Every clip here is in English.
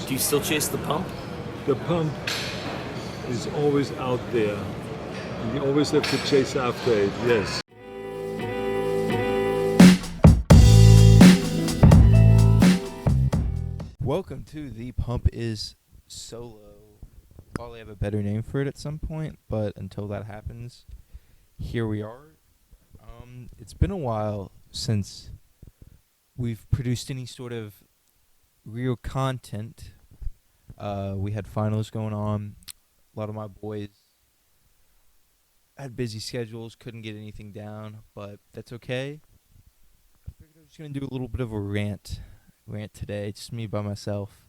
Do you still chase the pump? The pump is always out there. And you always have to chase after it, yes. Welcome to The Pump is Solo. Probably have a better name for it at some point, but until that happens, here we are. It's been a while since we've produced any sort of real content. We had finals going on. A lot of my boys had busy schedules, couldn't get anything down, but that's okay. I figured I was just going to do a little bit of a rant today, just me by myself.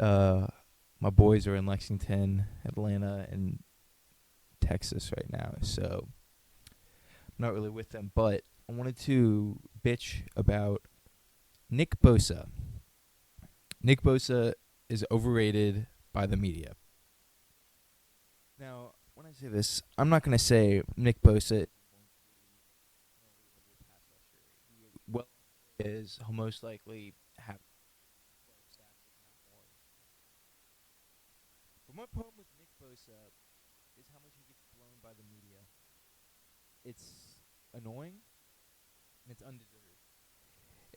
My boys are in Lexington, Atlanta, and Texas right now, so I'm not really with them, but I wanted to bitch about Nick Bosa. Nick Bosa is overrated by the media. Now, when I say this, I'm not going to say Nick Bosa well is he'll most likely have 12 sacks, if not more. But my problem with Nick Bosa is how much he gets blown by the media. It's annoying, and it's undeserved.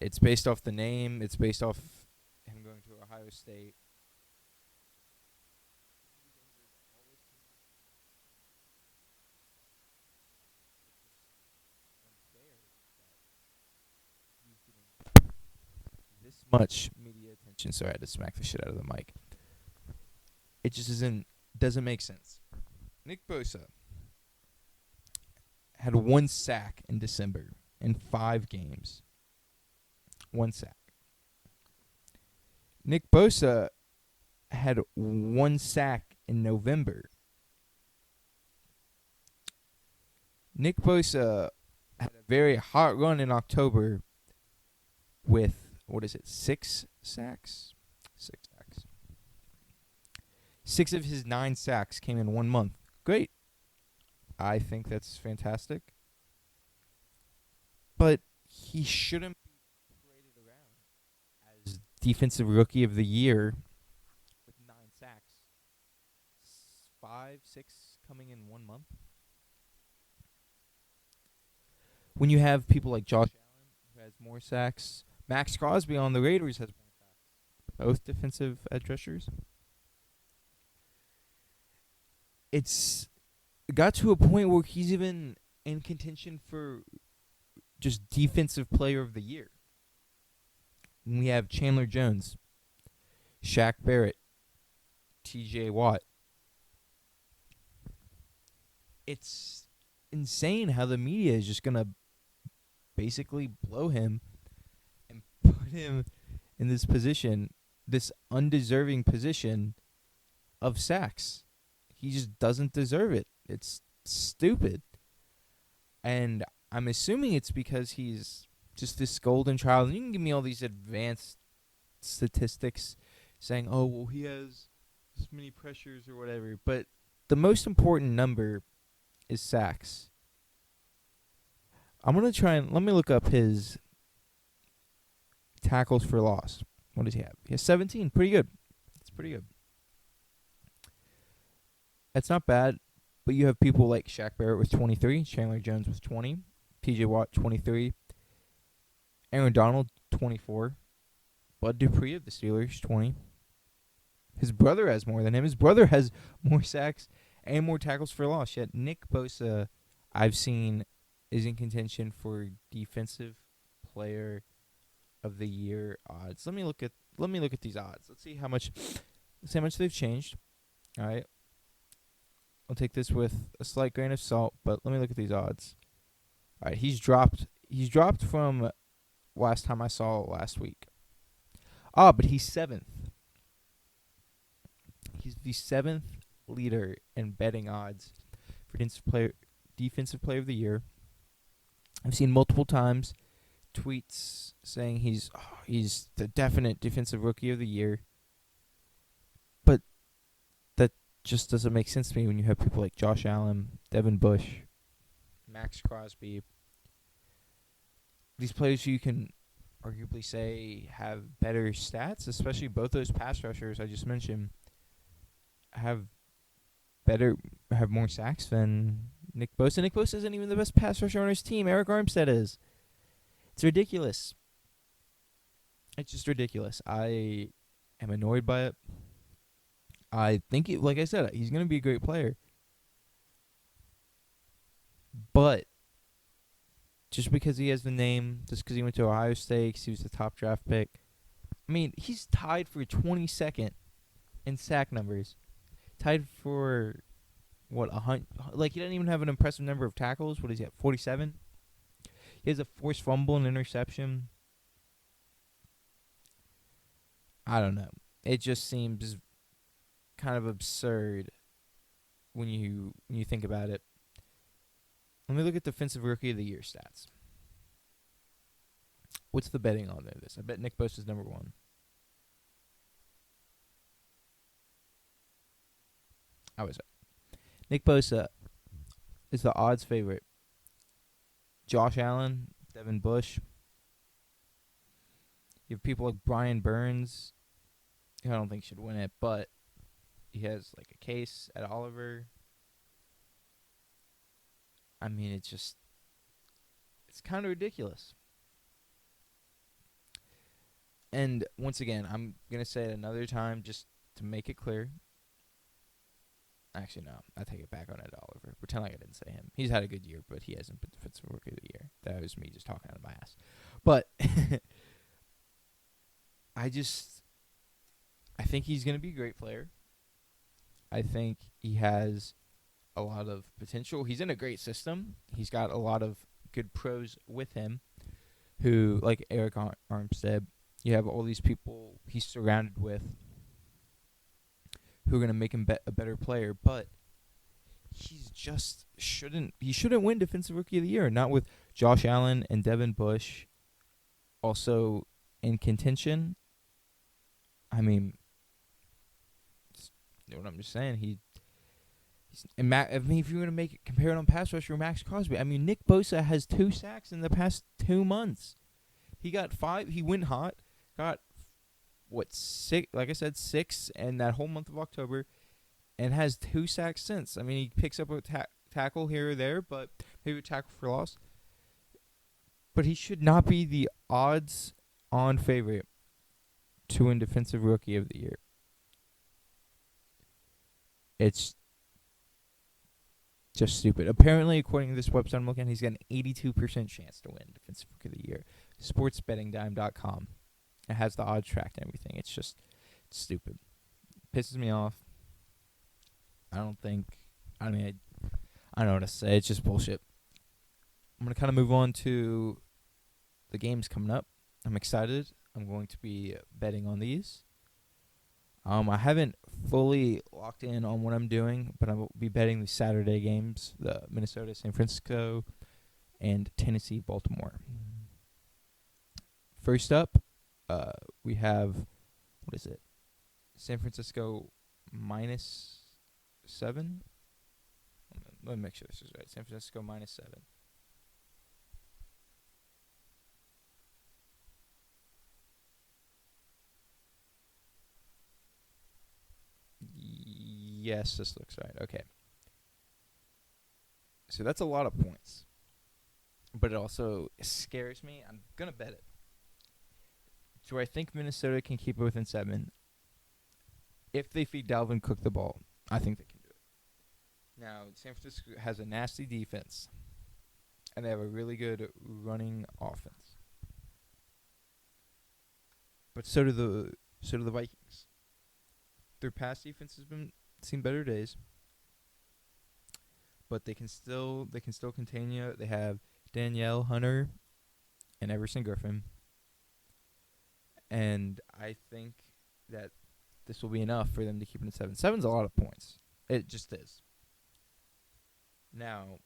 It's based off the name. It's based off him going to Ohio State. This much media attention. Sorry, I had to smack the shit out of the mic. It just doesn't make sense. Nick Bosa had 1 sack in December in 5 games. 1 sack. Nick Bosa had 1 sack in November. Nick Bosa had a very hot run in October with, 6 sacks? 6 sacks. 6 of his 9 sacks came in 1 month. Great. I think that's fantastic. But he shouldn't be paraded around as Defensive Rookie of the Year with 9 sacks. 5, 6 coming in 1 month. When you have people like Josh Allen, who has more sacks, Max Crosby on the Raiders has more sacks. Both defensive edge rushers. It's got to a point where he's even in contention for just Defensive Player of the Year. We have Chandler Jones, Shaq Barrett, TJ Watt. It's insane how the media is just going to basically blow him and put him in this position, this undeserving position of sacks. He just doesn't deserve it. It's stupid. And I'm assuming it's because he's just this golden child. And you can give me all these advanced statistics saying, oh, well, he has this many pressures or whatever. But the most important number is sacks. I'm going to try and let me look up his tackles for loss. What does he have? He has 17. Pretty good. That's pretty good. That's not bad, but you have people like Shaq Barrett with 23, Chandler Jones with 20, TJ Watt 23, Aaron Donald 24, Bud Dupree of the Steelers 20. His brother has more than him. His brother has more sacks and more tackles for loss. Yet Nick Bosa, I've seen, is in contention for Defensive Player of the Year odds. Let me look at these odds. Let's see how much they've changed. All right. I'll take this with a slight grain of salt, but let me look at these odds. All right, he's dropped from last time I saw last week. But he's 7th. He's the 7th leader in betting odds for Defensive Player of the Year. I've seen multiple times tweets saying he's the definite Defensive Rookie of the Year. But that just doesn't make sense to me when you have people like Josh Allen, Devin Bush, Max Crosby. These players who you can arguably say have better stats, especially both those pass rushers I just mentioned have have more sacks than Nick Bosa. Nick Bosa isn't even the best pass rusher on his team. Eric Armstead is. It's ridiculous. It's just ridiculous. I am annoyed by it. I think, like I said, he's going to be a great player. But just because he has the name, just because he went to Ohio State, he was the top draft pick. I mean, he's tied for 22nd in sack numbers. Tied for, what, like, he doesn't even have an impressive number of tackles. What is he at, 47? He has a forced fumble and interception. I don't know. It just seems kind of absurd when you think about it. Let me look at Defensive Rookie of the Year stats. What's the betting on this? I bet Nick Bosa's number 1. I was right. Nick Bosa is the odds favorite. Josh Allen, Devin Bush. You have people like Brian Burns, who I don't think should win it, but he has like a case at Oliver. I mean, it's kind of ridiculous. And once again, I'm going to say it another time just to make it clear. Actually, no, I take it back on Ed Oliver. Pretend like I didn't say him. He's had a good year, but he hasn't been Defensive Rookie of the Year. That was me just talking out of my ass. But I think he's going to be a great player. I think he has a lot of potential. He's in a great system. He's got a lot of good pros with him who, like Eric Armstead, you have all these people he's surrounded with who are going to make him a better player, but he shouldn't win Defensive Rookie of the Year, not with Josh Allen and Devin Bush also in contention. I mean, you know what I'm just saying? If you're going to compare it on pass rusher, Max Crosby. I mean, Nick Bosa has 2 sacks in the past 2 months. He got 5. He went hot. Got 6? Like I said, 6 in that whole month of October, and has 2 sacks since. I mean, he picks up a tackle here or there, but maybe a tackle for loss. But he should not be the odds-on favorite to win Defensive Rookie of the Year. It's just stupid. Apparently, according to this website I'm looking at, he's got an 82% chance to win Defensive Rookie of the Year. SportsBettingDime.com. It has the odds tracked and everything. It's stupid. Pisses me off. I don't know what to say. It's just bullshit. I'm going to kind of move on to the games coming up. I'm excited. I'm going to be betting on these. I haven't fully locked in on what I'm doing, but I will be betting the Saturday games, the Minnesota, San Francisco, and Tennessee, Baltimore. First up, we have, what is it? San Francisco -7. Let me make sure this is right. San Francisco -7. Yes, this looks right. Okay. So that's a lot of points. But it also scares me. I'm going to bet it. Do I think Minnesota can keep it within 7? If they feed Dalvin Cook the ball, I think they can do it. Now, San Francisco has a nasty defense, and they have a really good running offense. But so do the Vikings. Their pass defense has seen better days, but they can still contain you. They have Danielle Hunter and Everson Griffin. And I think that this will be enough for them to keep it at 7. 7's a lot of points. It just is. Now,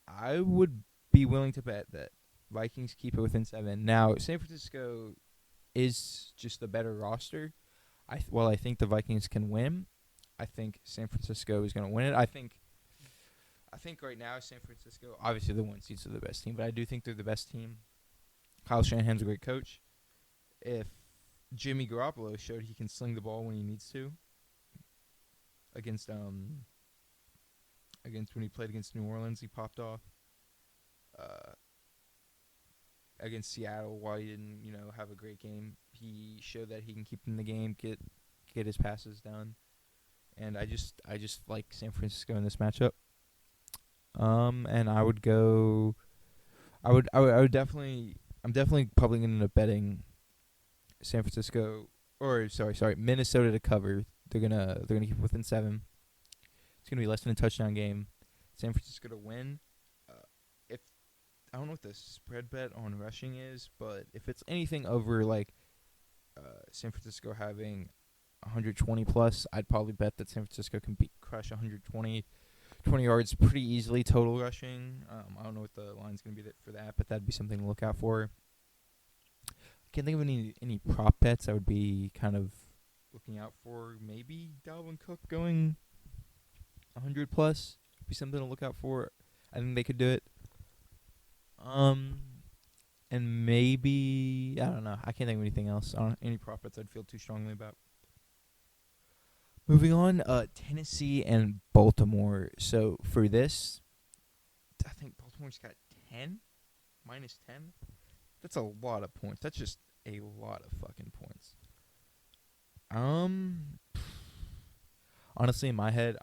I would be willing to bet that Vikings keep it within 7. Now, San Francisco is just a better roster. While I think the Vikings can win, I think San Francisco is going to win it. I think right now San Francisco, obviously the 1 seeds are the best team, but I do think they're the best team Kyle Shanahan's a great coach. If Jimmy Garoppolo showed he can sling the ball when he needs to against when he played against New Orleans, he popped off. Uh, Against Seattle, while he didn't, have a great game, he showed that he can keep in the game, get his passes done, and I just like San Francisco in this matchup. And I would go. I would definitely. I'm definitely probably going to end up betting San Francisco, or sorry, Minnesota to cover. They're gonna keep it within 7. It's gonna be less than a touchdown game. San Francisco to win. If I don't know what the spread bet on rushing is, but if it's anything over like San Francisco having 120 plus, I'd probably bet that San Francisco can crush 120 yards pretty easily total rushing. I don't know what the line's going to be for that, but that'd be something to look out for. I can't think of any prop bets I would be kind of looking out for. Maybe Dalvin Cook going 100 plus be something to look out for. I think they could do it. And maybe, I don't know. I can't think of anything else. Any prop bets I'd feel too strongly about. Moving on, Tennessee and Baltimore. So for this, I think Baltimore's got 10, minus 10. That's a lot of points. That's just a lot of fucking points. Honestly, in my head,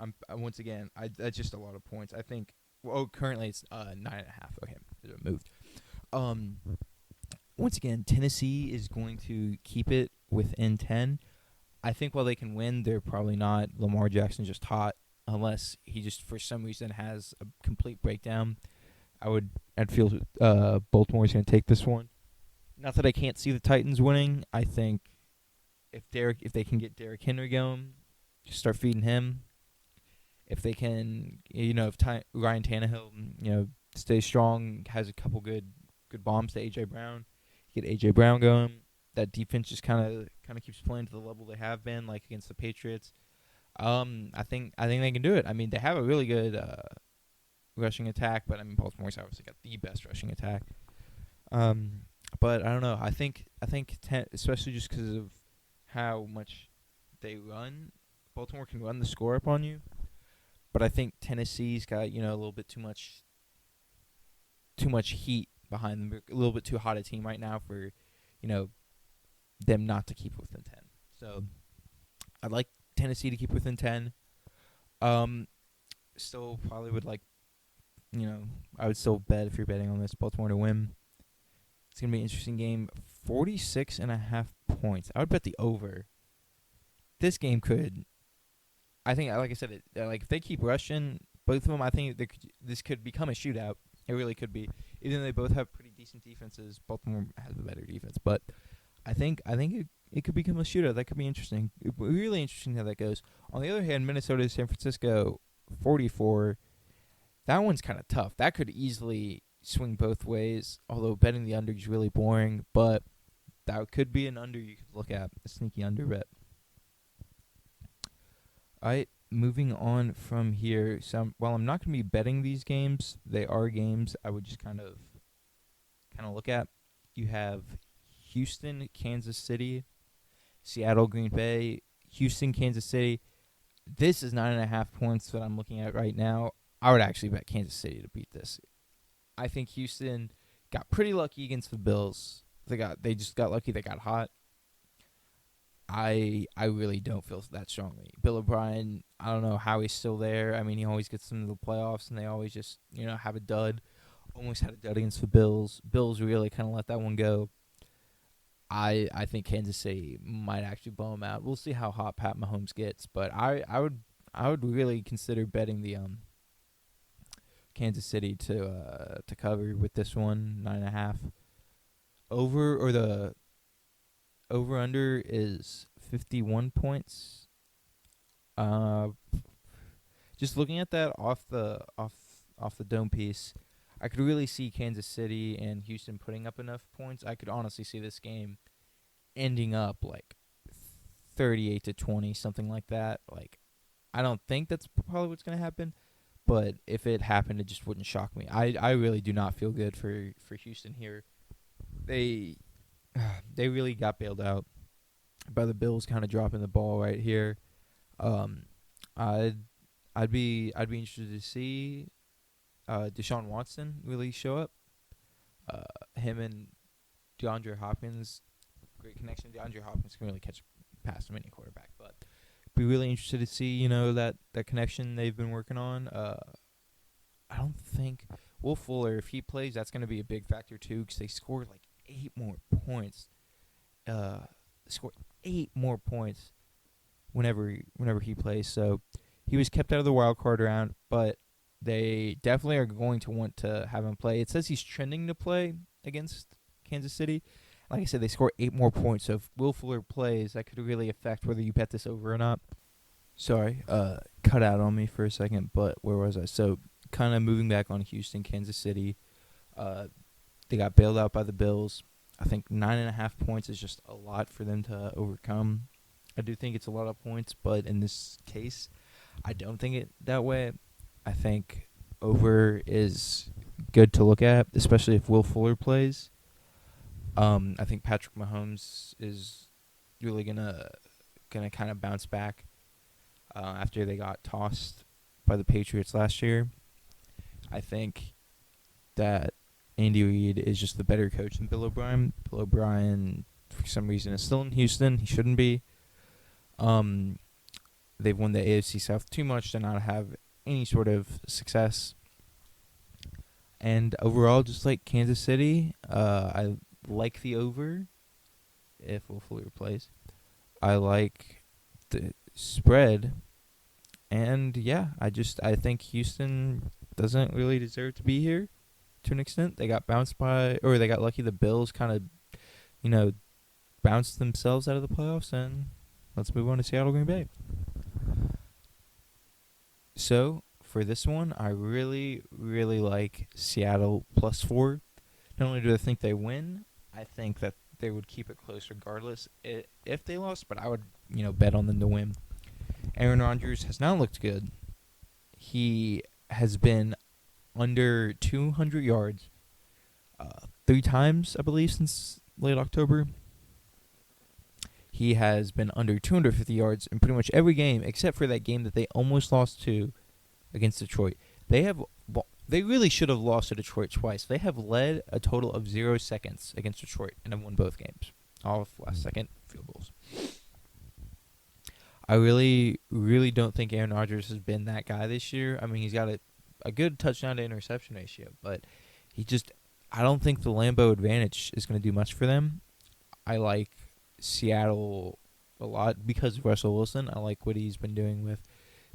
that's just a lot of points. I think. Well, currently it's 9.5. Okay, it moved. Once again, Tennessee is going to keep it within 10. I think while they can win, they're probably not. Lamar Jackson just hot, unless he just for some reason has a complete breakdown. I'd feel Baltimore's going to take this one. Not that I can't see the Titans winning. I think if they can get Derrick Henry going, just start feeding him. If they can, Ryan Tannehill, stays strong, has a couple good bombs to A.J. Brown, get A.J. Brown going. That defense just kind of keeps playing to the level they have been, like against the Patriots. I think they can do it. I mean, they have a really good rushing attack, but I mean, Baltimore's obviously got the best rushing attack. But I don't know. I think especially just because of how much they run, Baltimore can run the score up on you. But I think Tennessee's got, a little bit too much heat behind them. A little bit too hot a team right now for, them not to keep within 10. So I'd like Tennessee to keep within 10. Still probably would like, I would still bet if you're betting on this, Baltimore to win. It's going to be an interesting game. 46.5 points. I would bet the over. This game could... I think, like I said, if they keep rushing, both of them, I think this could become a shootout. It really could be. Even though they both have pretty decent defenses, Baltimore has a better defense. But I think it could become a shootout. That could be interesting. Really interesting how that goes. On the other hand, Minnesota, San Francisco, 44. That one's kind of tough. That could easily swing both ways, although betting the under is really boring. But that could be an under you could look at, a sneaky under bet. All right, moving on from here. So while I'm not going to be betting these games, they are games I would just kind of look at. You have Houston, Kansas City, Seattle, Green Bay, Houston, Kansas City. This is 9.5 points that I'm looking at right now. I would actually bet Kansas City to beat this. I think Houston got pretty lucky against the Bills. They just got lucky. They got hot. I really don't feel that strongly. Bill O'Brien, I don't know how he's still there. I mean, he always gets them to the playoffs, and they always just, have a dud. Almost had a dud against the Bills. Bills really kind of let that one go. I think Kansas City might actually blow them out. We'll see how hot Pat Mahomes gets, but I would really consider betting the Kansas City to cover with this one, 9.5. Over under is 51 points. Just looking at that off the dome piece, I could really see Kansas City and Houston putting up enough points. I could honestly see this game ending up like 38-20, something like that. Like, I don't think that's probably what's going to happen, but if it happened, it just wouldn't shock me. I really do not feel good for Houston here. they they really got bailed out by the Bills, kind of dropping the ball right here. Um, I'd I'd be interested to see Deshaun Watson really show up. Him and DeAndre Hopkins, great connection. DeAndre Hopkins can really catch past from any quarterback, but be really interested to see that connection they've been working on. I don't think Will Fuller, if he plays, that's going to be a big factor too, because they scored like 8 more points. Scored 8 more points whenever he plays. So he was kept out of the wild card round, but they definitely are going to want to have him play. It says he's trending to play against Kansas City. Like I said, they score 8 more points. So if Will Fuller plays, that could really affect whether you bet this over or not. Sorry, cut out on me for a second, but where was I? So kind of moving back on Houston, Kansas City. They got bailed out by the Bills. I think 9.5 points is just a lot for them to overcome. I do think it's a lot of points, but in this case, I don't think it that way. I think over is good to look at, especially if Will Fuller plays. I think Patrick Mahomes is really gonna kind of bounce back after they got tossed by the Patriots last year. I think that Andy Reid is just the better coach than Bill O'Brien. Bill O'Brien, for some reason, is still in Houston. He shouldn't be. They've won the AFC South too much to not have any sort of success. And overall, just like Kansas City, I like the over if Will Fuller plays. I like the spread. And yeah, I think Houston doesn't really deserve to be here to an extent. They got they got lucky. The Bills kind of, bounced themselves out of the playoffs, and let's move on to Seattle Green Bay. So for this one, I really, really like Seattle +4. Not only do I think they win, I think that they would keep it close regardless if they lost, but I would, bet on them to win. Aaron Rodgers has not looked good. He has been under 200 yards 3 times, I believe, since late October. He has been under 250 yards in pretty much every game except for that game that they almost lost to against Detroit. They really should have lost to Detroit twice. They have led a total of 0 seconds against Detroit and have won both games. All last-second field goals. I really, really don't think Aaron Rodgers has been that guy this year. I mean, he's got a good touchdown-to-interception ratio, but I don't think the Lambeau advantage is going to do much for them. I like Seattle a lot because of Russell Wilson. I like what he's been doing with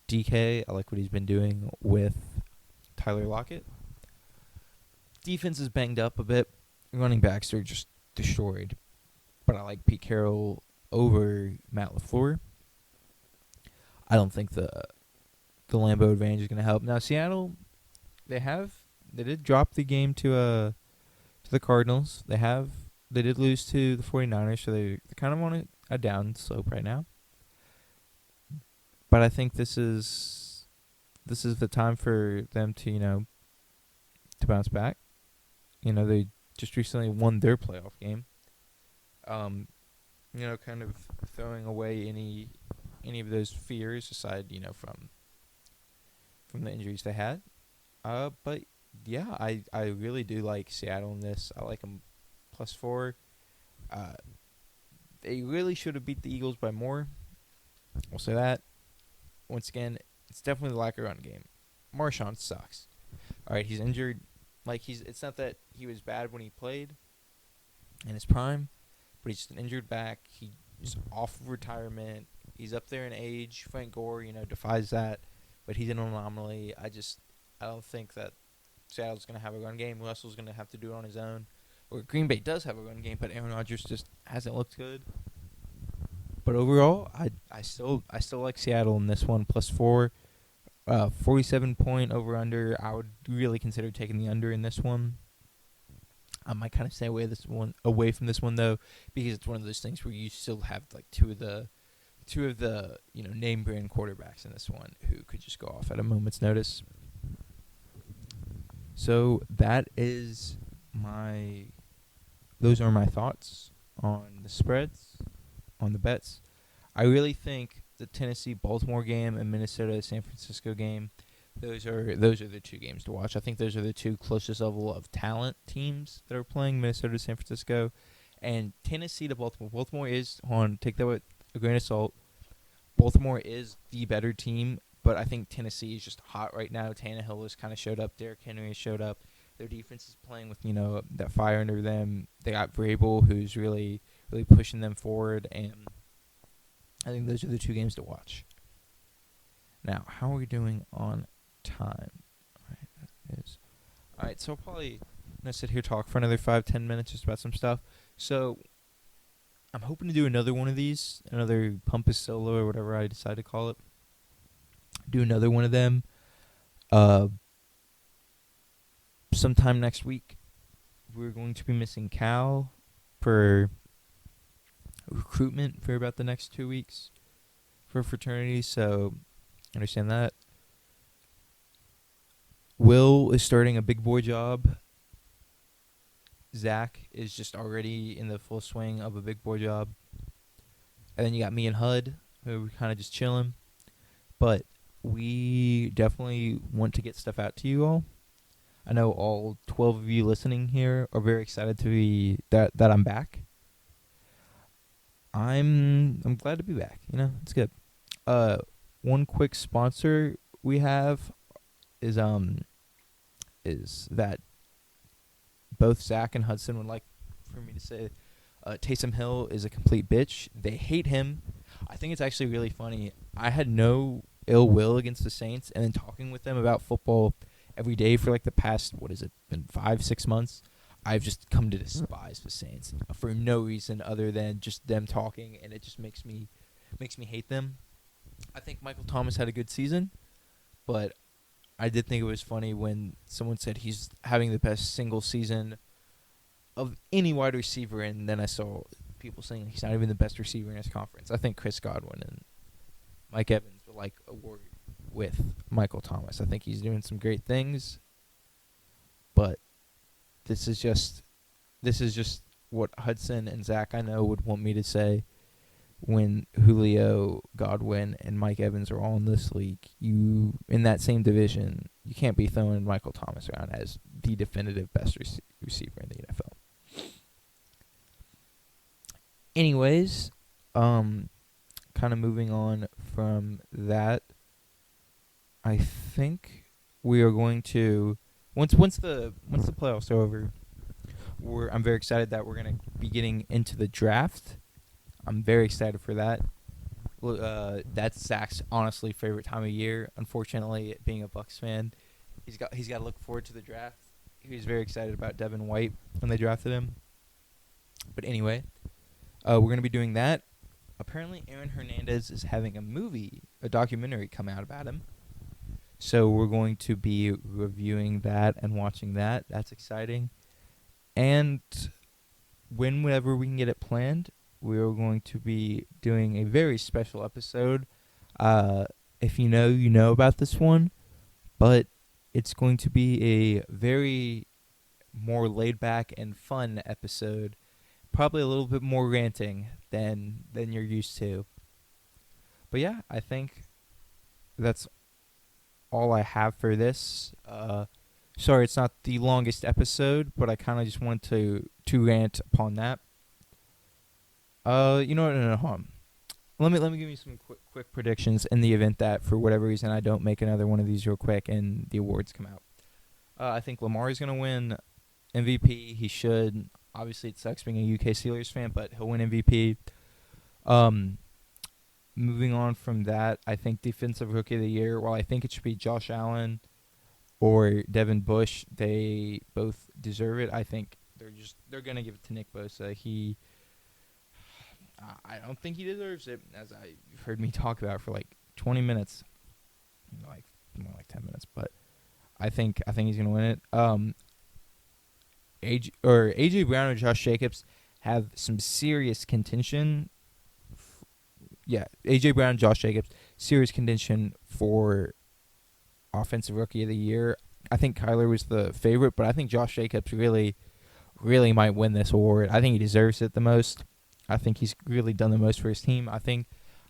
DK. I like what he's been doing with Tyler Lockett. Defense is banged up a bit. Running backs are just destroyed. But I like Pete Carroll over Matt LaFleur. I don't think the Lambeau advantage is going to help. Now Seattle, they did drop the game to the Cardinals. They did lose to the 49ers, so they're kind of on a down slope right now. But I think this is the time for them to bounce back. They just recently won their playoff game. Kind of throwing away any of those fears aside, from the injuries they had. But yeah, I really do like Seattle in this. I like them +4. They really should have beat the Eagles by more. We'll say that. Once again, it's definitely the lack of run game. Marshawn sucks. All right, he's injured. It's not that he was bad when he played in his prime, but he's just an injured back. He's off of retirement. He's up there in age. Frank Gore, defies that, but he's an anomaly. I don't think that Seattle's going to have a run game. Russell's going to have to do it on his own. Or Green Bay does have a run game, but Aaron Rodgers just hasn't looked good. But overall, I still like Seattle in this one +4. 47-point over/under. I would really consider taking the under in this one. I might kind of stay away from this one though, because it's one of those things where you still have like two of the name brand quarterbacks in this one who could just go off at a moment's notice. So that is my those are my thoughts on the spreads, on the bets. I really think the Tennessee-Baltimore game and Minnesota-San Francisco game, those are the two games to watch. I think those are the two closest level of talent teams that are playing, Minnesota to San Francisco. And Tennessee to Baltimore. Baltimore is, take that with a grain of salt, Baltimore is the better team, but I think Tennessee is just hot right now. Tannehill has kind of showed up. Derrick Henry has showed up. Their defense is playing with, that fire under them. They got Vrabel, who's really, really pushing them forward, and I think those are the two games to watch. Now, how are we doing on time? All right, so I'll probably going to sit here talk for another 5-10 minutes just about some stuff. So I'm hoping to do another one of these, another Pump is Solo or whatever I decide to call it. Do another one of them sometime next week. We're going to be missing Cal for recruitment for about the next 2 weeks for fraternity, so understand that. Will is starting a big boy job. Zach is just already in the full swing of a big boy job. And then you got me and Hud, who are kind of just chilling. But we definitely want to get stuff out to you all. I know all 12 of you listening here are very excited to be that I'm back. I'm glad to be back. It's good. One quick sponsor we have is that both Zach and Hudson would like for me to say Taysom Hill is a complete bitch. They hate him. I think it's actually really funny. I had no ill will against the Saints, and then talking with them about football every day for like the past, been 5-6 months, I've just come to despise the Saints for no reason other than just them talking, and it just makes me hate them. I think Michael Thomas had a good season, but I did think it was funny when someone said he's having the best single season of any wide receiver, and then I saw people saying he's not even the best receiver in his conference. I think Chris Godwin and Mike Evans were like a word with Michael Thomas. I think he's doing some great things, but this is just what Hudson and Zach I know would want me to say when Julio, Godwin, and Mike Evans are all in this league. You, in that same division, you can't be throwing Michael Thomas around as the definitive best receiver in the NFL. Anyways, kind of moving on from that, I think we are going to once the playoffs are over, I'm very excited that we're going to be getting into the draft. I'm very excited for that. That's Zach's honestly favorite time of year. Unfortunately, being a Bucs fan, he's got to look forward to the draft. He was very excited about Devin White when they drafted him. But anyway, we're going to be doing that. Apparently, Aaron Hernandez is having a documentary come out about him. So we're going to be reviewing that and watching that. That's exciting. And whenever we can get it planned, we are going to be doing a very special episode. If you know about this one. But it's going to be a very more laid-back and fun episode. Probably a little bit more ranting than you're used to. But yeah, I think that's all I have for this. Sorry, it's not the longest episode, but I kind of just wanted to rant upon that. You know what? No, hold on. Let me give you some quick predictions in the event that for whatever reason I don't make another one of these real quick and the awards come out. I think Lamar is going to win MVP. He should. Obviously, it sucks being a UK Steelers fan, but he'll win MVP. Moving on from that, I think Defensive Rookie of the Year, while I think it should be Josh Allen or Devin Bush, they both deserve it. I think they're going to give it to Nick Bosa. I don't think he deserves it, as I've heard me talk about for like 20 minutes, like more like 10 minutes. But I think he's gonna win it. AJ Brown or Josh Jacobs have some serious contention. AJ Brown, Josh Jacobs, serious contention for Offensive Rookie of the Year. I think Kyler was the favorite, but I think Josh Jacobs really really might win this award. I think he deserves it the most. I think he's really done the most for his team.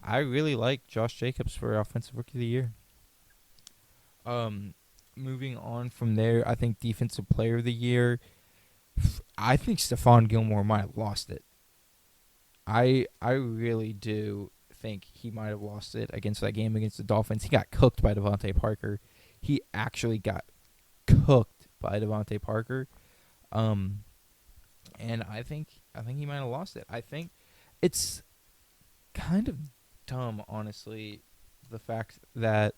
I really like Josh Jacobs for Offensive Rookie of the Year. Moving on from there, I think Defensive Player of the Year. I think Stephon Gilmore might have lost it. I really do think he might have lost it against that game against the Dolphins. He got cooked by Devontae Parker. He actually got cooked by Devontae Parker. And I think he might have lost it. I think it's kind of dumb, honestly, the fact that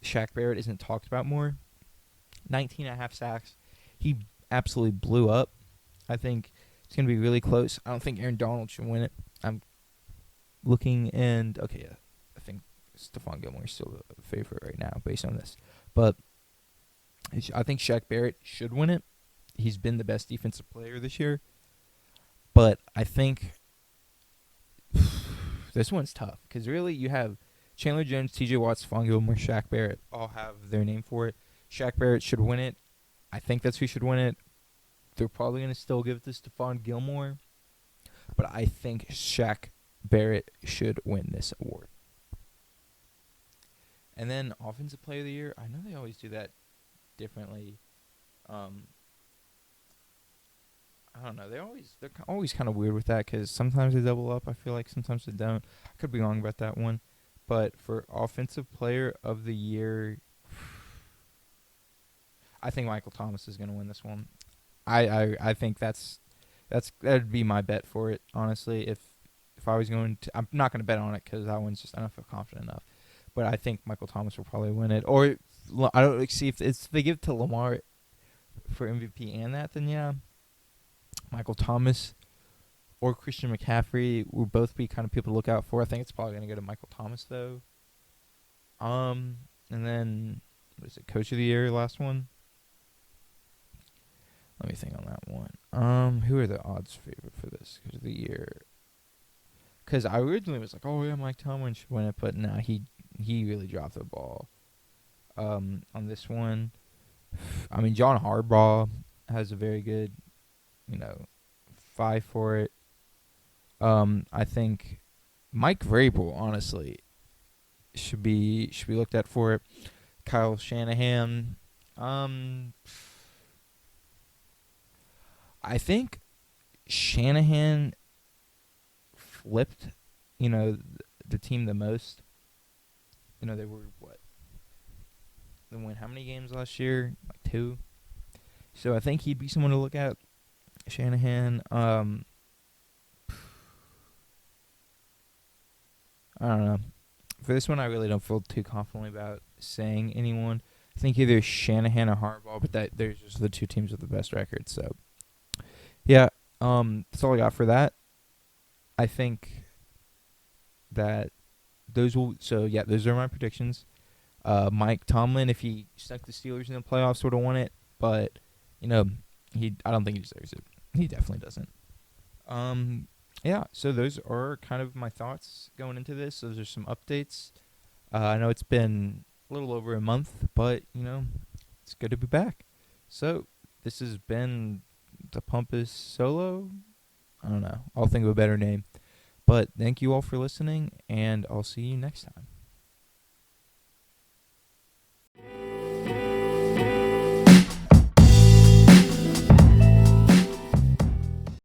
Shaq Barrett isn't talked about more. 19.5 sacks. He absolutely blew up. I think it's going to be really close. I don't think Aaron Donald should win it. I'm looking and, okay, yeah, I think Stephon Gilmore is still the favorite right now based on this. But I think Shaq Barrett should win it. He's been the best defensive player this year. But I think this one's tough because really you have Chandler Jones, T.J. Watt, Stephon Gilmore, Shaq Barrett all have their name for it. Shaq Barrett should win it. I think that's who should win it. They're probably going to still give it to Stephon Gilmore. But I think Shaq Barrett should win this award. And then Offensive Player of the Year. I know they always do that differently. I don't know. They're always kind of weird with that because sometimes they double up. I feel like sometimes they don't. I could be wrong about that one. But for Offensive Player of the Year, I think Michael Thomas is going to win this one. I think that'd be my bet for it. Honestly, if I was going to, I'm not going to bet on it because that one's just I don't feel confident enough. But I think Michael Thomas will probably win it. Or I don't see if they give it to Lamar for MVP and that, then yeah, Michael Thomas or Christian McCaffrey will both be kind of people to look out for. I think it's probably going to go to Michael Thomas though. And then what is it? Coach of the Year, last one. Let me think on that one. Who are the odds favorite for this Coach of the Year? Because I originally was like, oh yeah, Mike Tomlin should win it, but nah, he really dropped the ball. On this one, I mean, John Harbaugh has a very good, fight for it. I think Mike Vrabel, honestly, should be looked at for it. Kyle Shanahan, I think Shanahan flipped, the team the most. They were They won how many games last year? Like 2. So I think he'd be someone to look at. Shanahan. I don't know. For this one, I really don't feel too confidently about saying anyone. I think either Shanahan or Harbaugh, but there's just the 2 teams with the best record. So, yeah, that's all I got for that. I think that those are my predictions. Mike Tomlin, if he stuck the Steelers in the playoffs, would have won it. But, I don't think he deserves it. He definitely doesn't. Yeah, so those are kind of my thoughts going into this. Those are some updates. I know it's been a little over a month, but, it's good to be back. So, this has been the Pumpus Solo. I don't know. I'll think of a better name. But thank you all for listening, and I'll see you next time.